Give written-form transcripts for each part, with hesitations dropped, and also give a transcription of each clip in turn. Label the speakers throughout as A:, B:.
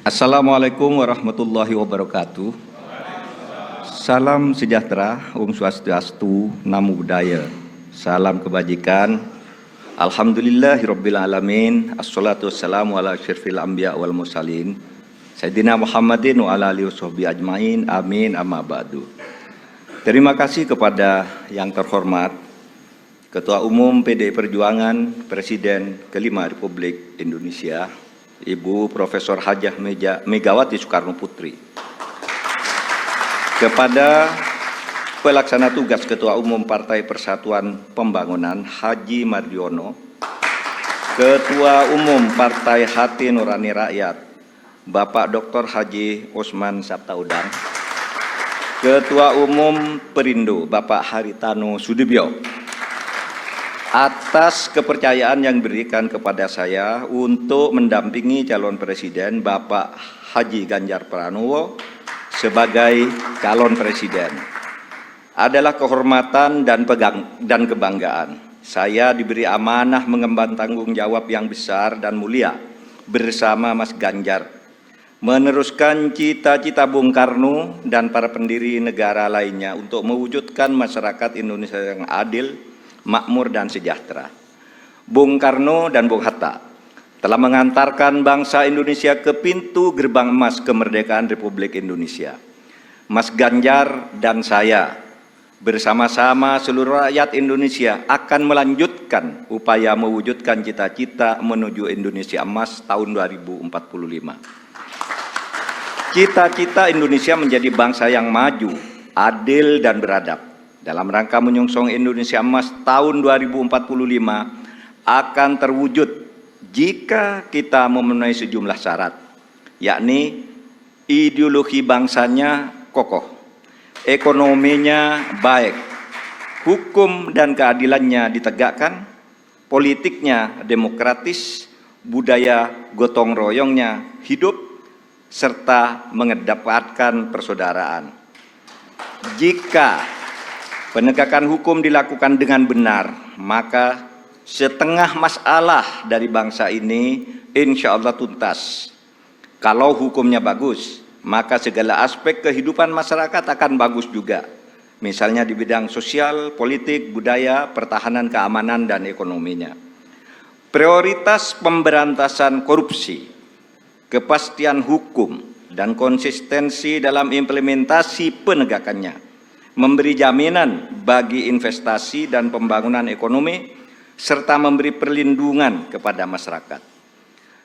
A: Assalamualaikum warahmatullahi wabarakatuh. Salam sejahtera, Om Swastiastu, Namo Buddhaya. Salam kebajikan. Alhamdulillahirabbil alamin. Assalatu wassalamu ala asyrafil anbiya wal mursalin. Sayyidina Muhammadin wa ala alihi washabihi ajmain. Amin amma ba'du. Terima kasih kepada yang terhormat Ketua Umum PDI Perjuangan, Presiden kelima Republik Indonesia, Ibu Profesor Hajah Megawati Soekarno Putri. Kepada Pelaksana Tugas Ketua Umum Partai Persatuan Pembangunan Haji Mardiono, Ketua Umum Partai Hati Nurani Rakyat Bapak Dr. Haji Osman Sabtaudang, Ketua Umum Perindo Bapak Haritano Sudibyo, atas kepercayaan yang diberikan kepada saya untuk mendampingi calon presiden Bapak Haji Ganjar Pranowo sebagai calon presiden. Adalah kehormatan dan kebanggaan. Saya diberi amanah mengemban tanggung jawab yang besar dan mulia bersama Mas Ganjar, meneruskan cita-cita Bung Karno dan para pendiri negara lainnya untuk mewujudkan masyarakat Indonesia yang adil, makmur dan sejahtera. Bung Karno dan Bung Hatta telah mengantarkan bangsa Indonesia ke pintu gerbang emas kemerdekaan Republik Indonesia. Mas Ganjar dan saya bersama-sama seluruh rakyat Indonesia akan melanjutkan upaya mewujudkan cita-cita menuju Indonesia emas tahun 2045. Cita-cita Indonesia menjadi bangsa yang maju, adil dan beradab. Dalam rangka menyongsong Indonesia emas tahun 2045 akan terwujud jika kita memenuhi sejumlah syarat, yakni ideologi bangsanya kokoh, ekonominya baik, hukum dan keadilannya ditegakkan, politiknya demokratis, budaya gotong royongnya hidup, serta mengedepankan persaudaraan. Jika penegakan hukum dilakukan dengan benar, maka setengah masalah dari bangsa ini insya Allah tuntas. Kalau hukumnya bagus, maka segala aspek kehidupan masyarakat akan bagus juga. Misalnya di bidang sosial, politik, budaya, pertahanan, keamanan, dan ekonominya. Prioritas pemberantasan korupsi, kepastian hukum, dan konsistensi dalam implementasi penegakannya, memberi jaminan bagi investasi dan pembangunan ekonomi, serta memberi perlindungan kepada masyarakat.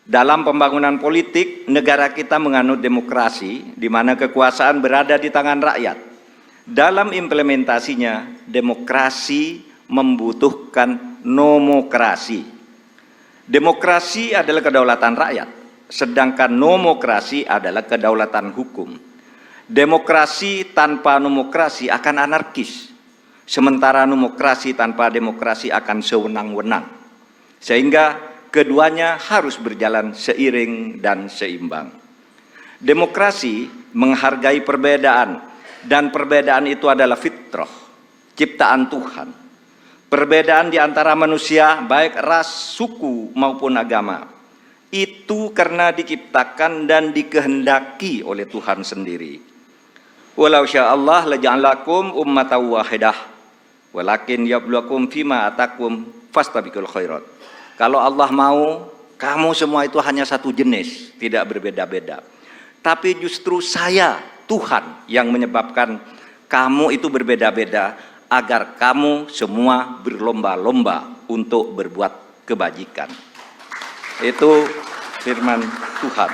A: Dalam pembangunan politik, negara kita menganut demokrasi, di mana kekuasaan berada di tangan rakyat. Dalam implementasinya, demokrasi membutuhkan nomokrasi. Demokrasi adalah kedaulatan rakyat, sedangkan nomokrasi adalah kedaulatan hukum. Demokrasi tanpa nomokrasi akan anarkis. Sementara nomokrasi tanpa demokrasi akan sewenang-wenang. Sehingga keduanya harus berjalan seiring dan seimbang. Demokrasi menghargai perbedaan, dan perbedaan itu adalah fitrah, ciptaan Tuhan. Perbedaan di antara manusia, baik ras, suku maupun agama, itu karena diciptakan dan dikehendaki oleh Tuhan sendiri. Walau sya'allah laja'alakum ummatan wahidah. Walakin yabluwakum fima atakum fastabiqul khairat. Kalau Allah mau, kamu semua itu hanya satu jenis, tidak berbeda-beda. Tapi justru saya, Tuhan, yang menyebabkan kamu itu berbeda-beda, agar kamu semua berlomba-lomba untuk berbuat kebajikan. Itu firman Tuhan.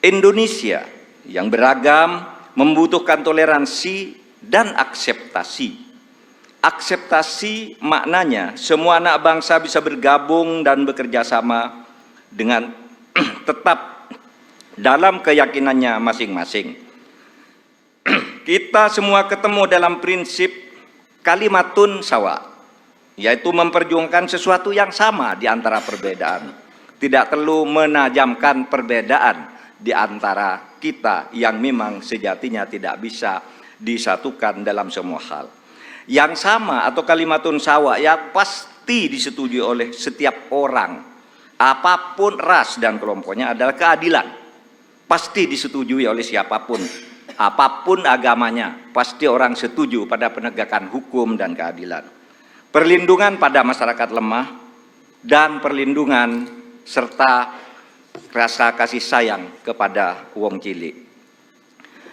A: Indonesia yang beragam membutuhkan toleransi dan akseptasi. Akseptasi maknanya semua anak bangsa bisa bergabung dan bekerja sama dengan tetap dalam keyakinannya masing-masing. Kita semua ketemu dalam prinsip kalimatun sawa, yaitu memperjuangkan sesuatu yang sama di antara perbedaan. Tidak perlu menajamkan perbedaan di antara kita yang memang sejatinya tidak bisa disatukan dalam semua hal. Yang sama atau kalimatun sawa yang pasti disetujui oleh setiap orang, apapun ras dan kelompoknya, adalah keadilan. pasti disetujui oleh siapapun, apapun agamanya, pasti orang setuju pada penegakan hukum dan keadilan, perlindungan pada masyarakat lemah, dan perlindungan serta rasa kasih sayang kepada wong cilik.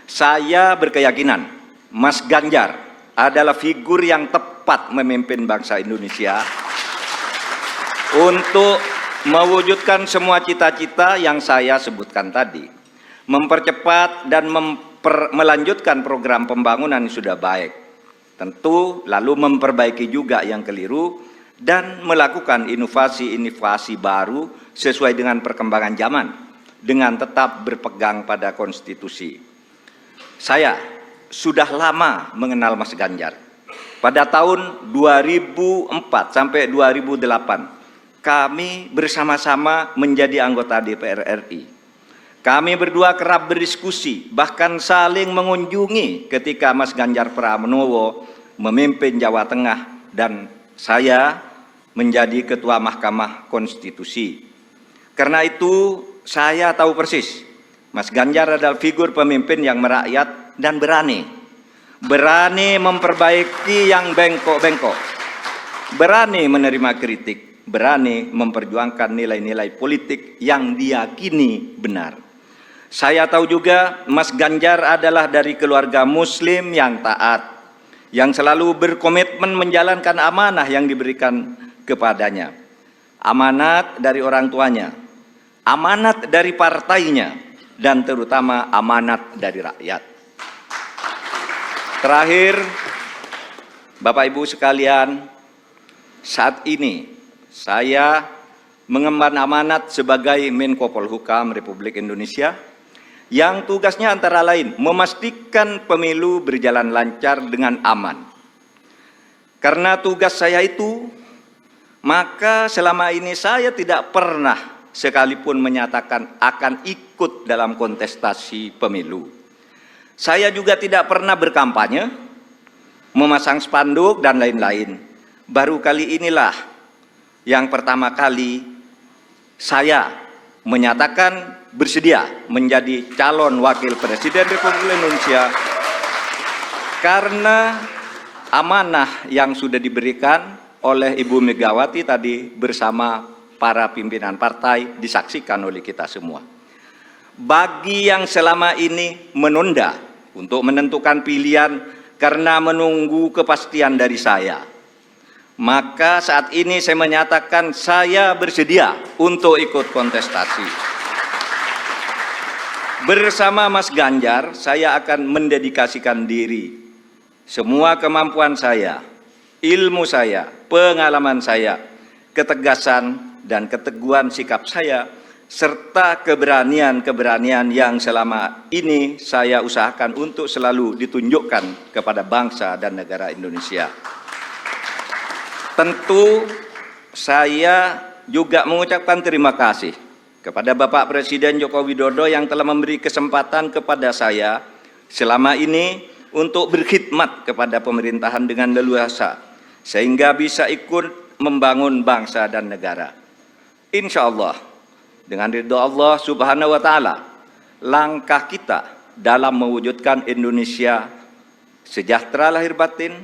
A: Saya berkeyakinan Mas Ganjar adalah figur yang tepat memimpin bangsa Indonesia untuk mewujudkan semua cita-cita yang saya sebutkan tadi, mempercepat dan melanjutkan program pembangunan yang sudah baik, tentu lalu memperbaiki juga yang keliru dan melakukan inovasi-inovasi baru sesuai dengan perkembangan zaman dengan tetap berpegang pada konstitusi. Saya sudah lama mengenal Mas Ganjar. Pada tahun 2004 sampai 2008, kami bersama-sama menjadi anggota DPR RI. Kami berdua kerap berdiskusi, bahkan saling mengunjungi ketika Mas Ganjar Pranowo memimpin Jawa Tengah dan saya menjadi Ketua Mahkamah Konstitusi. Karena itu saya tahu persis, Mas Ganjar adalah figur pemimpin yang merakyat dan berani memperbaiki yang bengkok-bengkok, berani menerima kritik, berani memperjuangkan nilai-nilai politik yang diyakini benar. Saya tahu juga Mas Ganjar adalah dari keluarga Muslim yang taat, yang selalu berkomitmen menjalankan amanah yang diberikan kepadanya, amanat dari orang tuanya, amanat dari partainya, dan terutama amanat dari rakyat. Terakhir, Bapak Ibu sekalian, saat ini saya mengemban amanat sebagai Menko Polhukam Republik Indonesia yang tugasnya antara lain memastikan pemilu berjalan lancar dengan aman. Karena tugas saya itu, maka selama ini saya tidak pernah sekalipun menyatakan akan ikut dalam kontestasi pemilu. Saya juga tidak pernah berkampanye, memasang spanduk dan lain-lain. Baru kali inilah yang pertama kali saya menyatakan bersedia menjadi calon wakil presiden Republik Indonesia karena amanah yang sudah diberikan oleh Ibu Megawati tadi bersama para pimpinan partai disaksikan oleh kita semua. Bagi yang selama ini menunda untuk menentukan pilihan karena menunggu kepastian dari saya, maka saat ini saya menyatakan saya bersedia untuk ikut kontestasi. Bersama Mas Ganjar, saya akan mendedikasikan diri, semua kemampuan saya, ilmu saya, pengalaman saya, ketegasan dan keteguhan sikap saya, serta keberanian-keberanian yang selama ini saya usahakan untuk selalu ditunjukkan kepada bangsa dan negara Indonesia. Tentu saya juga mengucapkan terima kasih kepada Bapak Presiden Joko Widodo yang telah memberi kesempatan kepada saya selama ini untuk berkhidmat kepada pemerintahan dengan leluasa, sehingga bisa ikut membangun bangsa dan negara. Insya Allah, dengan ridho Allah Subhanahu wa Ta'ala, langkah kita dalam mewujudkan Indonesia sejahtera lahir batin,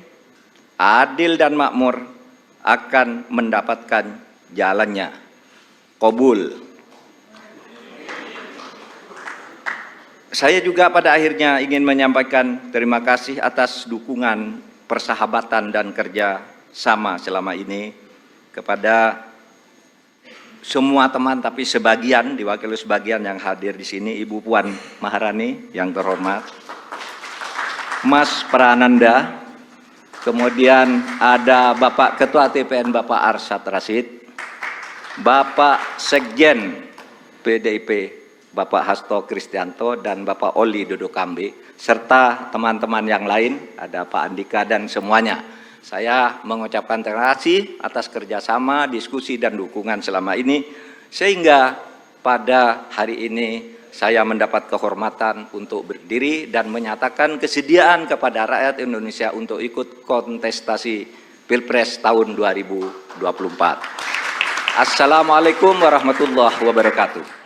A: adil dan makmur akan mendapatkan jalannya. Qabul. Saya juga pada akhirnya ingin menyampaikan terima kasih atas dukungan, persahabatan dan kerja sama selama ini kepada semua teman, tapi sebagian, diwakili sebagian yang hadir di sini, Ibu Puan Maharani yang terhormat, Mas Prananda, kemudian ada Bapak Ketua TPN Bapak Arsyad Rashid, Bapak Sekjen PDIP Bapak Hasto Kristianto dan Bapak Oli Dodo Kambe, serta teman-teman yang lain, ada Pak Andika dan semuanya. Saya mengucapkan terima kasih atas kerjasama, diskusi, dan dukungan selama ini, sehingga pada hari ini saya mendapat kehormatan untuk berdiri dan menyatakan kesediaan kepada rakyat Indonesia untuk ikut kontestasi Pilpres tahun 2024. Assalamualaikum warahmatullahi wabarakatuh.